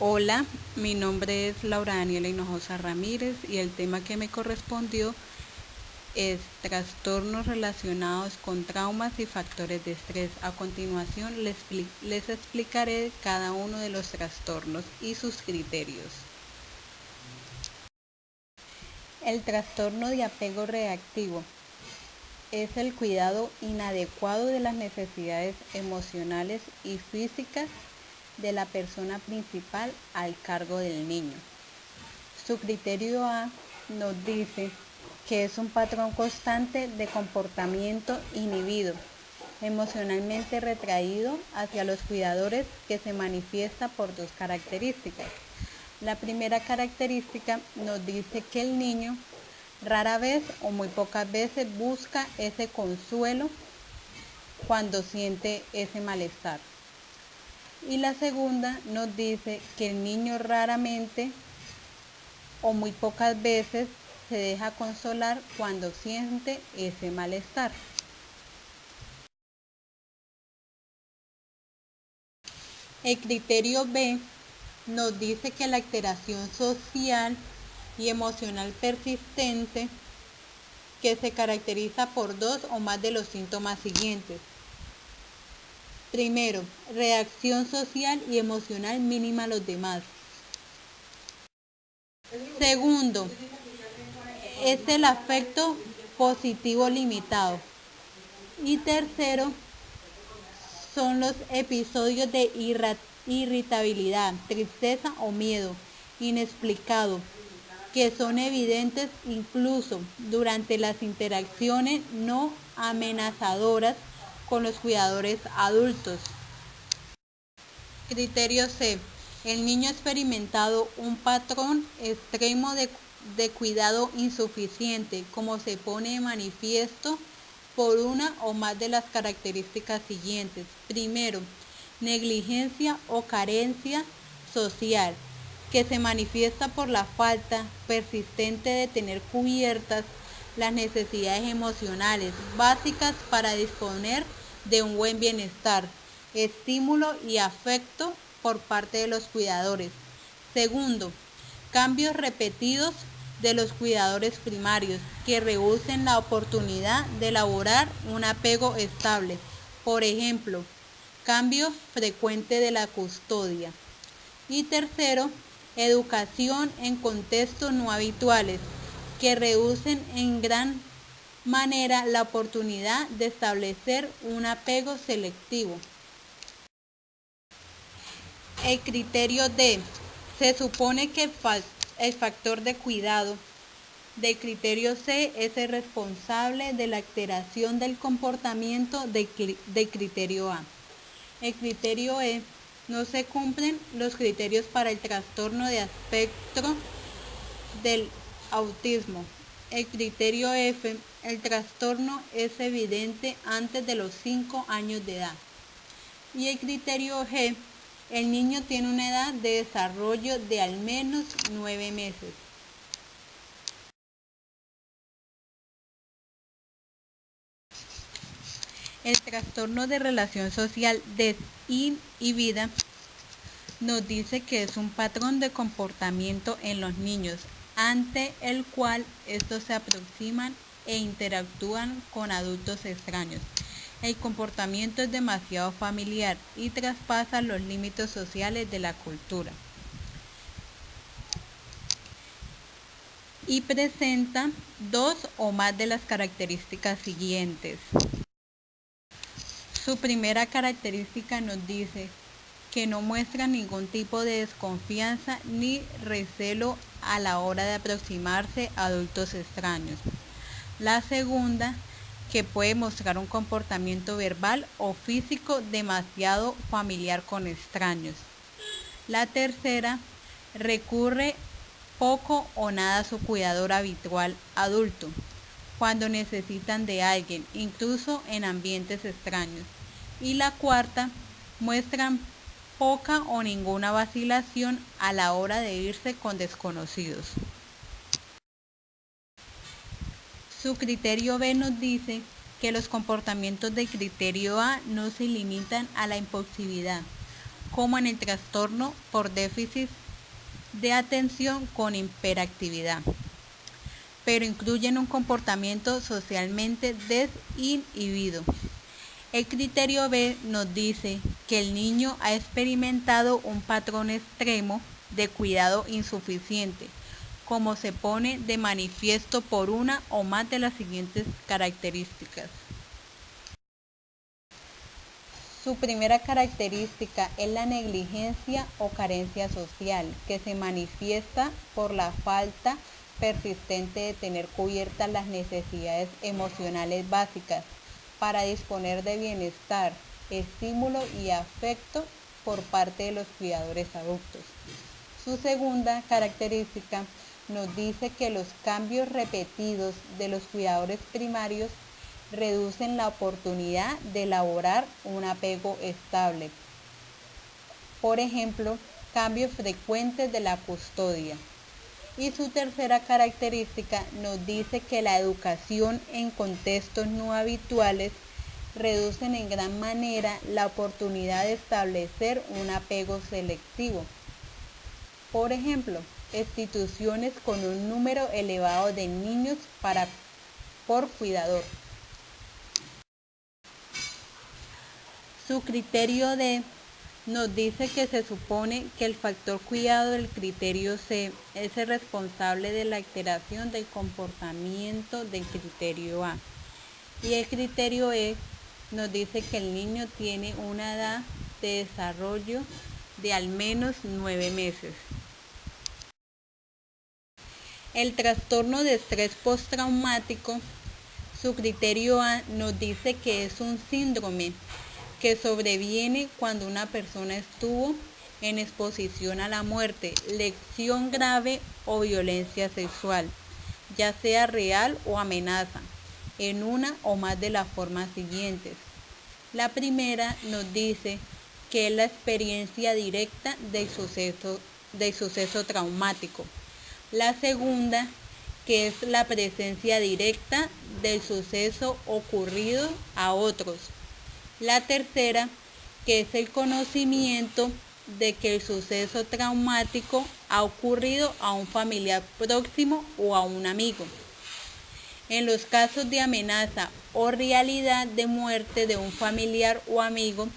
Hola, mi nombre es Laura Daniela Hinojosa Ramírez y el tema que me correspondió es trastornos relacionados con traumas y factores de estrés. A continuación les explicaré cada uno de los trastornos y sus criterios. El trastorno de apego reactivo es el cuidado inadecuado de las necesidades emocionales y físicas de la persona principal al cargo del niño. Su criterio A nos dice que es un patrón constante de comportamiento inhibido, emocionalmente retraído hacia los cuidadores, que se manifiesta por dos características. La primera característica nos dice que el niño rara vez o muy pocas veces busca ese consuelo cuando siente ese malestar. Y la segunda nos dice que el niño raramente o muy pocas veces se deja consolar cuando siente ese malestar. El criterio B nos dice que la alteración social y emocional persistente, que se caracteriza por dos o más de los síntomas siguientes. Primero, reacción social y emocional mínima a los demás. Segundo, es el afecto positivo limitado. Y tercero, son los episodios de irritabilidad, tristeza o miedo inexplicado, que son evidentes incluso durante las interacciones no amenazadoras con los cuidadores adultos. Criterio C. El niño ha experimentado un patrón extremo de cuidado insuficiente, como se pone de manifiesto por una o más de las características siguientes. Primero, negligencia o carencia social, que se manifiesta por la falta persistente de tener cubiertas las necesidades emocionales básicas para disponer de un buen bienestar, estímulo y afecto por parte de los cuidadores. Segundo, cambios repetidos de los cuidadores primarios, que rehúsen la oportunidad de elaborar un apego estable. Por ejemplo, cambio frecuente de la custodia. Y tercero, educación en contextos no habituales, que rehúsen en gran manera la oportunidad de establecer un apego selectivo. El criterio D. Se supone que el factor de cuidado del criterio C es el responsable de la alteración del comportamiento del criterio A. El criterio E. No se cumplen los criterios para el trastorno de espectro del autismo. El criterio F. El trastorno es evidente antes de los 5 años de edad. Y el criterio G. El niño tiene una edad de desarrollo de al menos 9 meses. El trastorno de relación social desinhibida nos dice que es un patrón de comportamiento en los niños ante el cual estos se aproximan e interactúan con adultos extraños. El comportamiento es demasiado familiar y traspasa los límites sociales de la cultura. Y presenta dos o más de las características siguientes. Su primera característica nos dice que no muestra ningún tipo de desconfianza ni recelo a la hora de aproximarse a adultos extraños. La segunda, que puede mostrar un comportamiento verbal o físico demasiado familiar con extraños. La tercera, recurre poco o nada a su cuidador habitual adulto cuando necesitan de alguien, incluso en ambientes extraños. Y la cuarta, muestran poca o ninguna vacilación a la hora de irse con desconocidos. Su criterio B nos dice que los comportamientos del criterio A no se limitan a la impulsividad, como en el trastorno por déficit de atención con hiperactividad, pero incluyen un comportamiento socialmente desinhibido. El criterio B nos dice que el niño ha experimentado un patrón extremo de cuidado insuficiente, como se pone de manifiesto por una o más de las siguientes características. Su primera característica es la negligencia o carencia social, que se manifiesta por la falta persistente de tener cubiertas las necesidades emocionales básicas para disponer de bienestar, estímulo y afecto por parte de los cuidadores adultos. Su segunda característica nos dice que los cambios repetidos de los cuidadores primarios reducen la oportunidad de elaborar un apego estable. Por ejemplo, cambios frecuentes de la custodia. Y su tercera característica nos dice que la educación en contextos no habituales reducen en gran manera la oportunidad de establecer un apego selectivo. Por ejemplo, instituciones con un número elevado de niños por cuidador. Su criterio D nos dice que se supone que el factor cuidado del criterio C es el responsable de la alteración del comportamiento del criterio A. Y el criterio E nos dice que el niño tiene una edad de desarrollo de al menos 9 meses. El trastorno de estrés postraumático, su criterio A nos dice que es un síndrome que sobreviene cuando una persona estuvo en exposición a la muerte, lesión grave o violencia sexual, ya sea real o amenaza, en una o más de las formas siguientes. La primera nos dice que es la experiencia directa del suceso traumático. La segunda, que es la presencia directa del suceso ocurrido a otros. La tercera, que es el conocimiento de que el suceso traumático ha ocurrido a un familiar próximo o a un amigo. En los casos de amenaza o realidad de muerte de un familiar o amigo,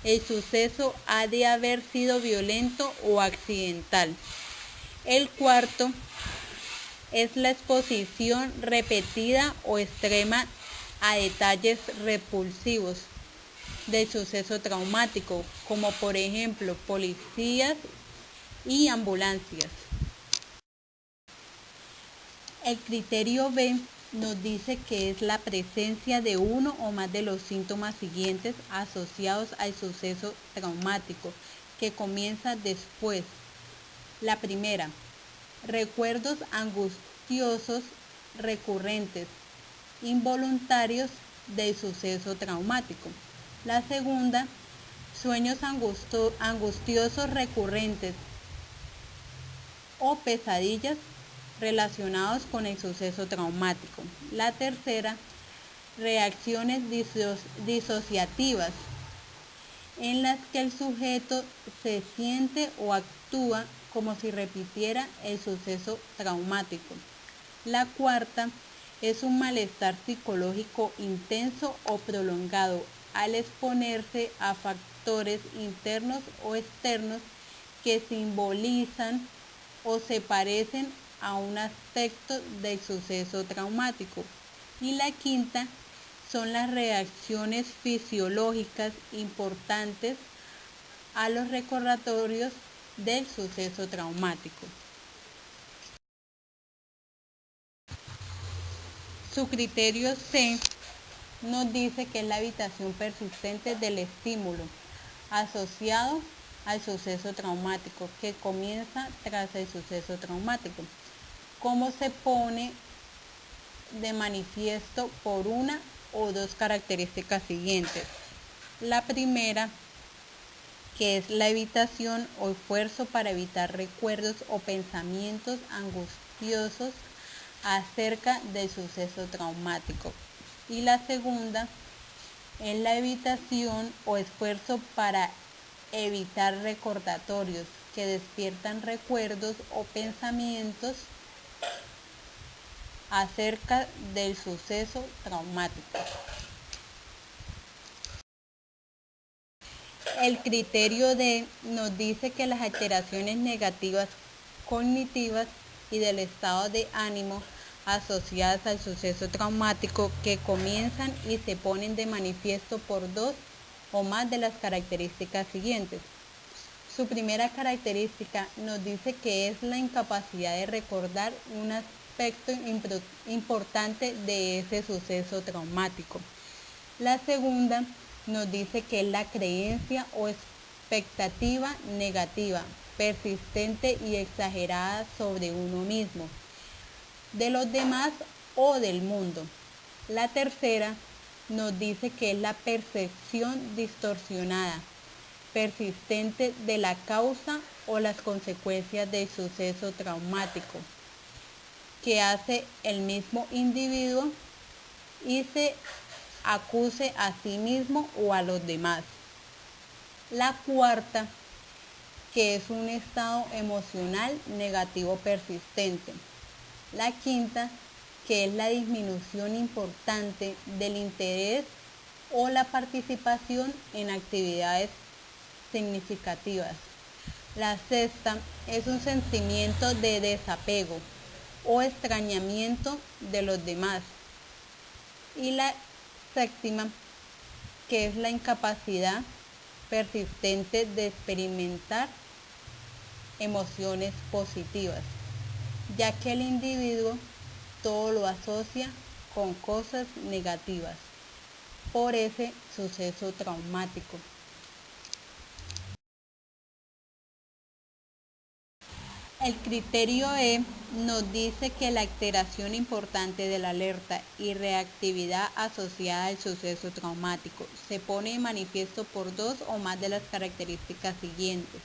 el suceso ha de haber sido violento o accidental. El cuarto es la exposición repetida o extrema a detalles repulsivos del suceso traumático, como por ejemplo policías y ambulancias. El criterio B nos dice que es la presencia de uno o más de los síntomas siguientes asociados al suceso traumático, que comienza después. La primera, recuerdos angustiosos recurrentes, involuntarios del suceso traumático. La segunda, sueños angustiosos recurrentes o pesadillas relacionados con el suceso traumático. La tercera, reacciones disociativas en las que el sujeto se siente o actúa como si repitiera el suceso traumático. La cuarta es un malestar psicológico intenso o prolongado al exponerse a factores internos o externos que simbolizan o se parecen a un aspecto del suceso traumático. Y la quinta son las reacciones fisiológicas importantes a los recordatorios del suceso traumático. Su criterio C nos dice que es la evitación persistente del estímulo asociado al suceso traumático que comienza tras el suceso traumático, como se pone de manifiesto por una o dos características siguientes. La primera, que es la evitación o esfuerzo para evitar recuerdos o pensamientos angustiosos acerca del suceso traumático. Y la segunda es la evitación o esfuerzo para evitar recordatorios que despiertan recuerdos o pensamientos acerca del suceso traumático. El criterio D nos dice que las alteraciones negativas cognitivas y del estado de ánimo asociadas al suceso traumático que comienzan y se ponen de manifiesto por dos o más de las características siguientes. Su primera característica nos dice que es la incapacidad de recordar un aspecto importante de ese suceso traumático. La segunda nos dice que es la creencia o expectativa negativa, persistente y exagerada sobre uno mismo, de los demás o del mundo. La tercera nos dice que es la percepción distorsionada, persistente de la causa o las consecuencias del suceso traumático que hace el mismo individuo y se acuse a sí mismo o a los demás. La cuarta, que es un estado emocional negativo persistente. La quinta, que es la disminución importante del interés o la participación en actividades significativas. La sexta es un sentimiento de desapego o extrañamiento de los demás. Y la séptima, que es la incapacidad persistente de experimentar emociones positivas, ya que el individuo todo lo asocia con cosas negativas por ese suceso traumático. El criterio E nos dice que la alteración importante de la alerta y reactividad asociada al suceso traumático se pone de manifiesto por dos o más de las características siguientes.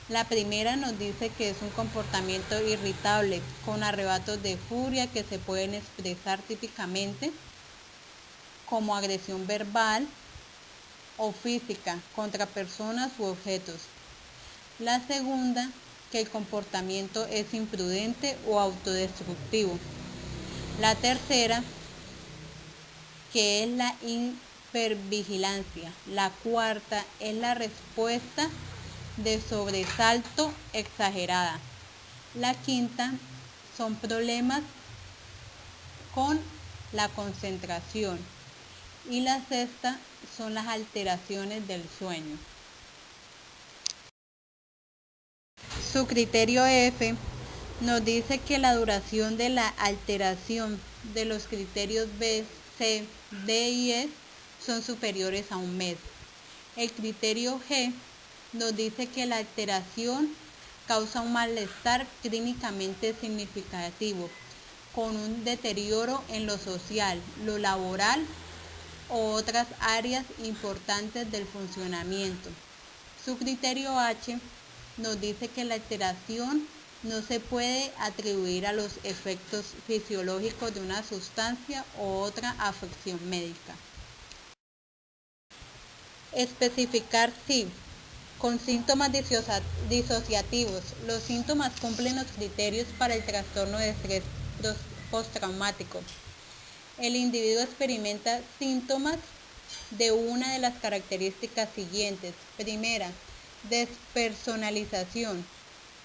La primera nos dice que es un comportamiento irritable con arrebatos de furia que se pueden expresar típicamente como agresión verbal o física contra personas u objetos. La segunda, que el comportamiento es imprudente o autodestructivo. La tercera, que es la hipervigilancia. La cuarta es la respuesta de sobresalto exagerada. La quinta son problemas con la concentración. Y la sexta son las alteraciones del sueño. Su criterio F nos dice que la duración de la alteración de los criterios B, C, D y E son superiores a un mes. El criterio G nos dice que la alteración causa un malestar clínicamente significativo, con un deterioro en lo social, lo laboral o otras áreas importantes del funcionamiento. Su criterio H nos dice que la alteración no se puede atribuir a los efectos fisiológicos de una sustancia o otra afección médica. Especificar si, con síntomas disociativos, los síntomas cumplen los criterios para el trastorno de estrés postraumático. El individuo experimenta síntomas de una de las características siguientes. Primera, despersonalización.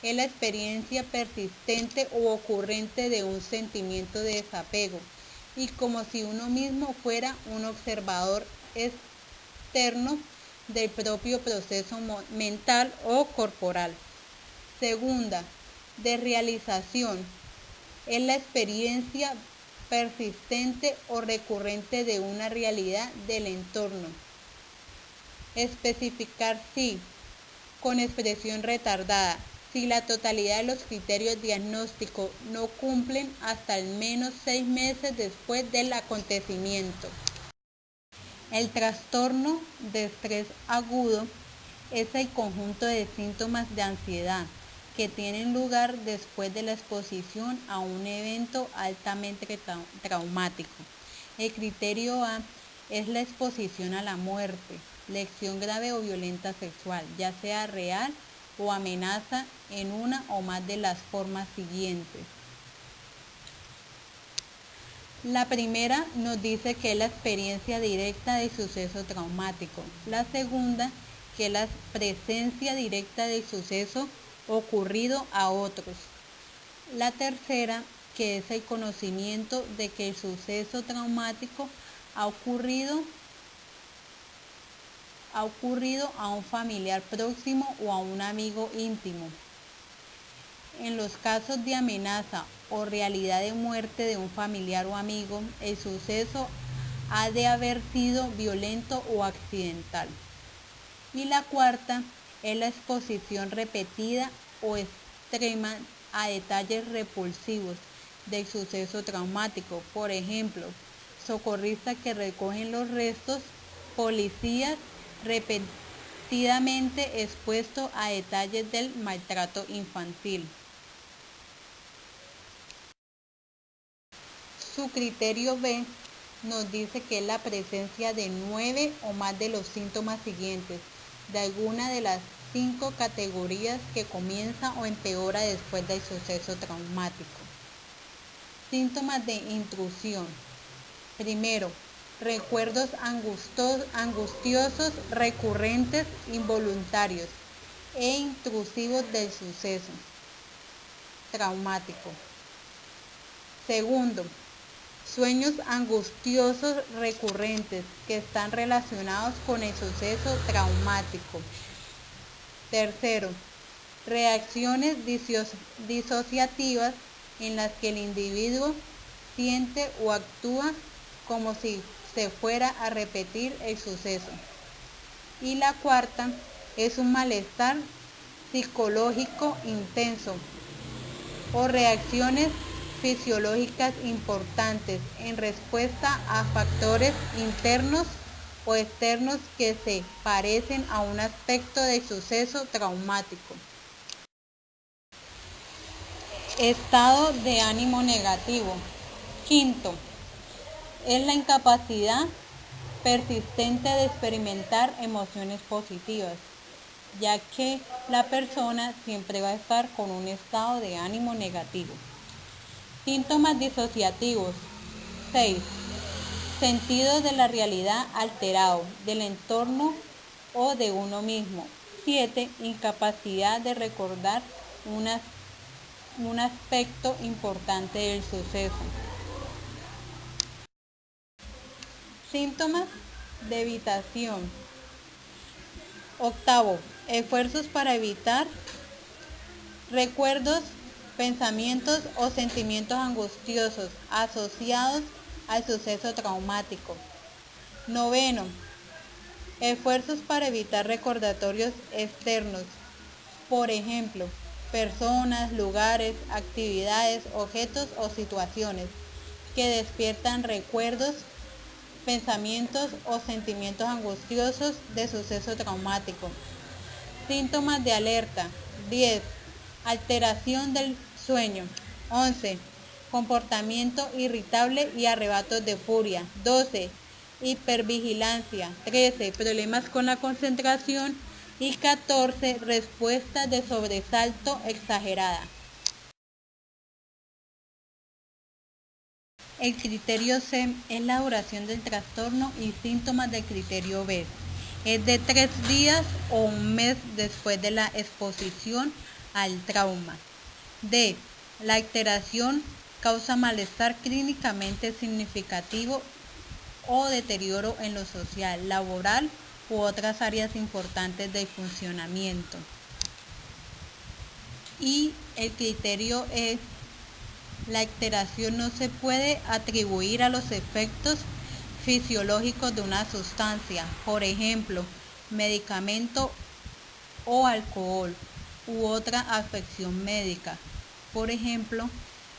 Es la experiencia persistente o ocurrente de un sentimiento de desapego y como si uno mismo fuera un observador externo del propio proceso mental o corporal. Segunda, desrealización. Es la experiencia persistente o recurrente de una realidad del entorno. Especificar si, con expresión retardada, si la totalidad de los criterios diagnósticos no cumplen hasta al menos 6 meses después del acontecimiento. El trastorno de estrés agudo es el conjunto de síntomas de ansiedad que tienen lugar después de la exposición a un evento altamente traumático. El criterio A es la exposición a la muerte lesión grave o violenta sexual, ya sea real o amenaza en una o más de las formas siguientes. La primera nos dice que es la experiencia directa del suceso traumático. La segunda, que es la presencia directa del suceso ocurrido a otros. La tercera, que es el conocimiento de que el suceso traumático ha ocurrido a un familiar próximo o a un amigo íntimo. En los casos de amenaza o realidad de muerte de un familiar o amigo, el suceso ha de haber sido violento o accidental. Y la cuarta es la exposición repetida o extrema a detalles repulsivos del suceso traumático. Por ejemplo, socorristas que recogen los restos, policías repetidamente expuestos a detalles del maltrato infantil. Su criterio B nos dice que es la presencia de 9 o más de los síntomas siguientes, de alguna de las 5 categorías que comienza o empeora después del suceso traumático. Síntomas de intrusión. Primero, recuerdos angustiosos, recurrentes, involuntarios e intrusivos del suceso traumático. Segundo, sueños angustiosos recurrentes que están relacionados con el suceso traumático. Tercero, reacciones disociativas en las que el individuo siente o actúa como si se fuera a repetir el suceso. Y la cuarta es un malestar psicológico intenso o reacciones fisiológicas importantes en respuesta a factores internos o externos que se parecen a un aspecto del suceso traumático. Estado de ánimo negativo. Quinto, es la incapacidad persistente de experimentar emociones positivas, ya que la persona siempre va a estar con un estado de ánimo negativo. Síntomas disociativos. 6. Sentido de la realidad alterado, del entorno o de uno mismo. 7. Incapacidad de recordar un aspecto importante del suceso. Síntomas de evitación. Octavo, esfuerzos para evitar recuerdos, pensamientos o sentimientos angustiosos asociados al suceso traumático. Noveno, esfuerzos para evitar recordatorios externos, por ejemplo, personas, lugares, actividades, objetos o situaciones que despiertan recuerdos, pensamientos o sentimientos angustiosos de suceso traumático. Síntomas de alerta. 10. Alteración del sueño. 11. Comportamiento irritable y arrebatos de furia. 12. Hipervigilancia. 13. Problemas con la concentración. Y 14. Respuesta de sobresalto exagerada. El criterio C es la duración del trastorno y síntomas del criterio B. Es de 3 días o un mes después de la exposición al trauma. D. La alteración causa malestar clínicamente significativo o deterioro en lo social, laboral u otras áreas importantes del funcionamiento. Y el criterio E. La alteración no se puede atribuir a los efectos fisiológicos de una sustancia, por ejemplo, medicamento o alcohol u otra afección médica, por ejemplo,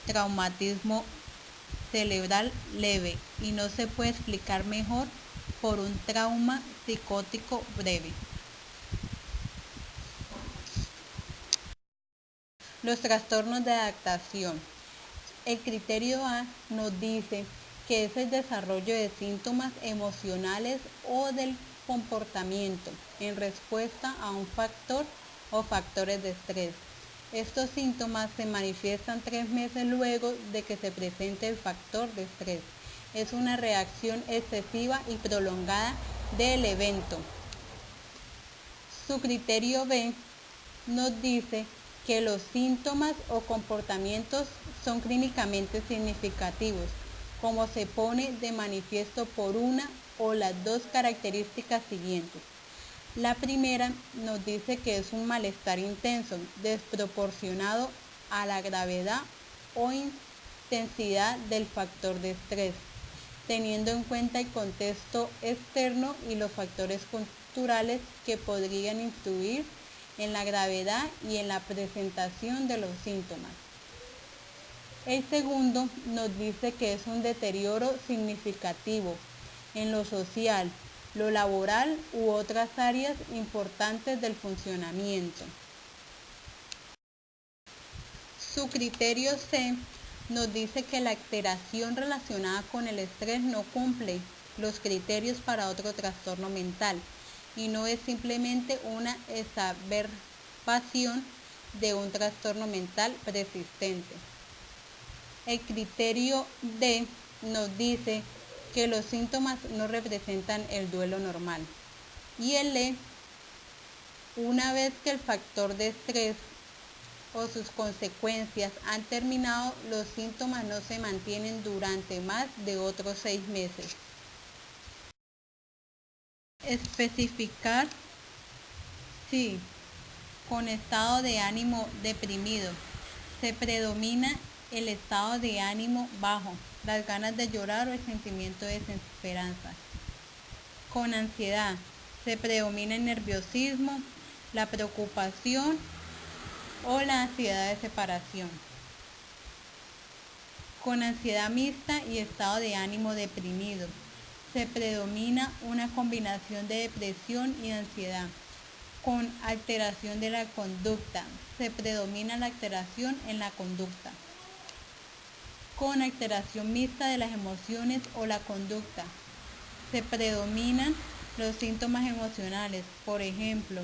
traumatismo cerebral leve, y no se puede explicar mejor por un trauma psicótico breve. Los trastornos de adaptación. El criterio A nos dice que es el desarrollo de síntomas emocionales o del comportamiento en respuesta a un factor o factores de estrés. Estos síntomas se manifiestan 3 meses luego de que se presente el factor de estrés. Es una reacción excesiva y prolongada del evento. Su criterio B nos dice que los síntomas o comportamientos son clínicamente significativos, como se pone de manifiesto por una o las dos características siguientes. La primera nos dice que es un malestar intenso, desproporcionado a la gravedad o intensidad del factor de estrés, teniendo en cuenta el contexto externo y los factores culturales que podrían influir en la gravedad y en la presentación de los síntomas. El segundo nos dice que es un deterioro significativo en lo social, lo laboral u otras áreas importantes del funcionamiento. Su criterio C nos dice que la alteración relacionada con el estrés no cumple los criterios para otro trastorno mental y no es simplemente una exacerbación de un trastorno mental persistente. El criterio D nos dice que los síntomas no representan el duelo normal. Y el E, una vez que el factor de estrés o sus consecuencias han terminado, los síntomas no se mantienen durante más de otros 6 meses. Especificar si con estado de ánimo deprimido se predomina el estado de ánimo bajo, las ganas de llorar o el sentimiento de desesperanza. Con ansiedad se predomina el nerviosismo, la preocupación o la ansiedad de separación. Con ansiedad mixta y estado de ánimo deprimido se predomina una combinación de depresión y ansiedad. Con alteración de la conducta se predomina la alteración en la conducta. Con alteración mixta de las emociones o la conducta se predominan los síntomas emocionales, por ejemplo,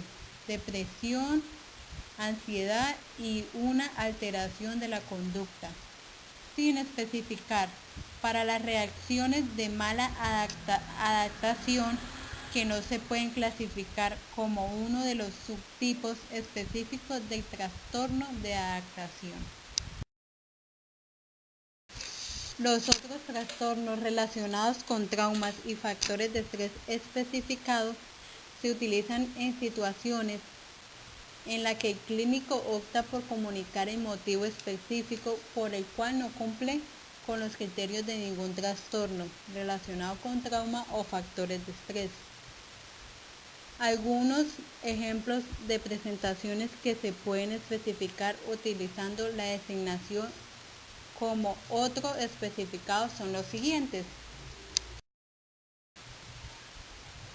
depresión, ansiedad y una alteración de la conducta. Sin especificar, para las reacciones de mala adaptación que no se pueden clasificar como uno de los subtipos específicos del trastorno de adaptación. Los otros trastornos relacionados con traumas y factores de estrés especificados se utilizan en situaciones en las que el clínico opta por comunicar el motivo específico por el cual no cumple con los criterios de ningún trastorno relacionado con trauma o factores de estrés. Algunos ejemplos de presentaciones que se pueden especificar utilizando la designación como otro especificado son los siguientes.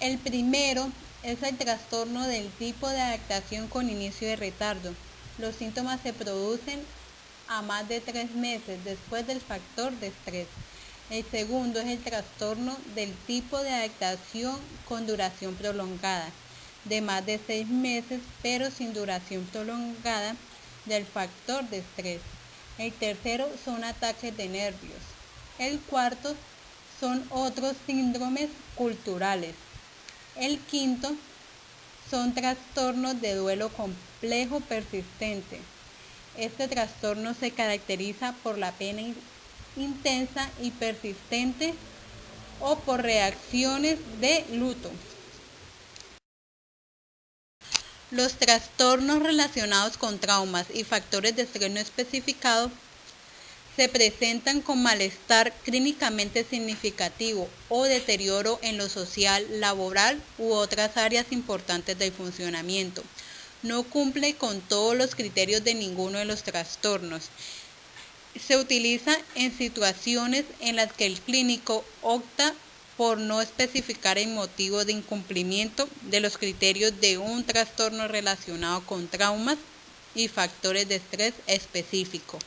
El primero es el trastorno del tipo de adaptación con inicio de retardo. Los síntomas se producen a más de 3 meses después del factor de estrés. El segundo es el trastorno del tipo de adaptación con duración prolongada, de más de 6 meses, pero sin duración prolongada del factor de estrés. El tercero son ataques de nervios. El cuarto son otros síndromes culturales. El quinto son trastornos de duelo complejo persistente. Este trastorno se caracteriza por la pena intensa y persistente o por reacciones de luto. Los trastornos relacionados con traumas y factores de estrés no especificados se presentan con malestar clínicamente significativo o deterioro en lo social, laboral u otras áreas importantes del funcionamiento. No cumple con todos los criterios de ninguno de los trastornos. Se utiliza en situaciones en las que el clínico opta por no especificar el motivo de incumplimiento de los criterios de un trastorno relacionado con traumas y factores de estrés específico.